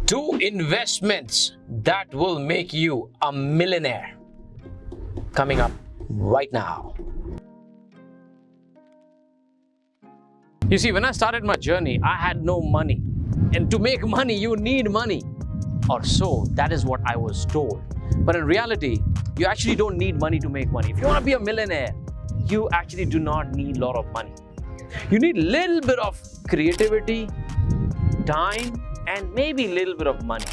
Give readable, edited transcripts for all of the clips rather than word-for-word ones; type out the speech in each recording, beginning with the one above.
2 investments that will make you a millionaire. Coming up right now. You see, when I started my journey, I had no money. And to make money, you need money. Or so, that is what I was told. But in reality, you actually don't need money to make money. If you want to be a millionaire, you actually do not need a lot of money. You need a little bit of creativity, time, and maybe a little bit of money.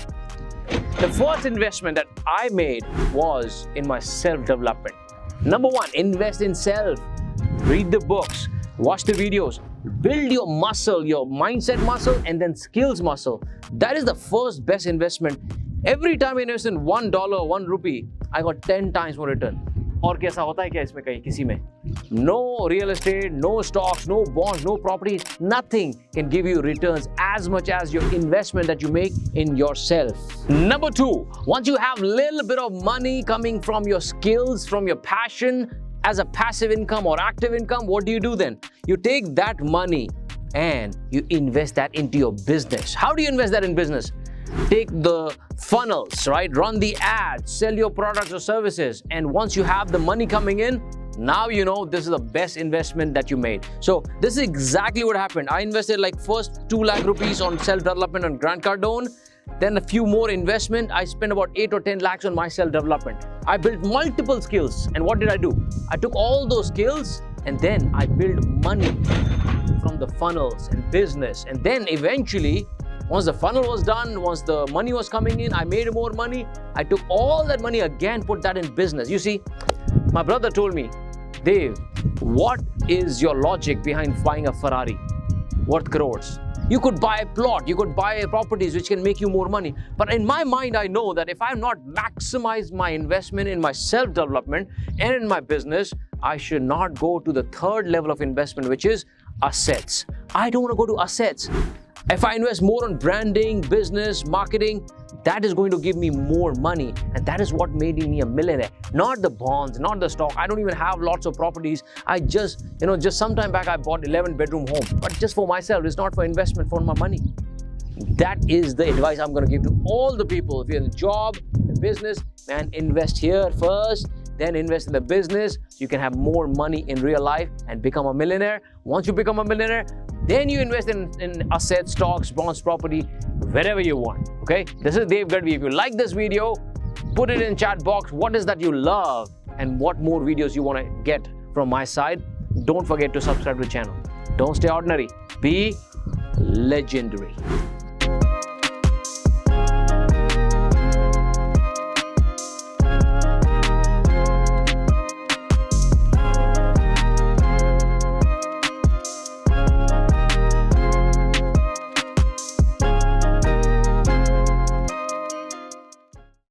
The first investment that I made was in my self-development. Number 1, invest in self. Read the books, watch the videos, build your muscle, your mindset muscle, and then skills muscle. That is the first best investment. Every time I invest in $1, 1 rupee, I got 10 times more return. और कैसा होता है क्या इसमें कहीं किसी में? No real estate, no stocks, no bonds, no properties, nothing can give you returns as much as your investment that you make in yourself. Number 2, once you have a little bit of money coming from your skills, from your passion, as a passive income or active income, what do you do then? You take that money and you invest that into your business. How do you invest that in business? Take the funnels, right? Run the ads, sell your products or services. And once you have the money coming in, now you know this is the best investment that you made. So this is exactly what happened. I invested like first 2 lakh rupees on self-development on Grant Cardone. Then a few more investment. I spent about 8 or 10 lakhs on my self-development. I built multiple skills. And what did I do? I took all those skills and then I built money from the funnels and business. And then eventually, once the funnel was done, once the money was coming in, I made more money. I took all that money again, put that in business. You see, my brother told me, Dave, what is your logic behind buying a Ferrari worth crores? You could buy a plot, you could buy properties which can make you more money. But in my mind, I know that if I have not maximized my investment in my self-development and in my business, I should not go to the third level of investment, which is assets. I don't want to go to assets. If I invest more on branding, business, marketing, that is going to give me more money. And that is what made me a millionaire. Not the bonds, not the stock. I don't even have lots of properties. I just some time back, I bought 11-bedroom home. But just for myself, it's not for investment, for my money. That is the advice I'm going to give to all the people. If you're in a job, a business, man, invest here first, then invest in the business. So you can have more money in real life and become a millionaire. Once you become a millionaire, then you invest in assets, stocks, bonds, property, wherever you want. Okay? This is Dave Gadhvi. If you like this video, put it in chat box. What is that you love and what more videos you want to get from my side? Don't forget to subscribe to the channel. Don't stay ordinary. Be legendary.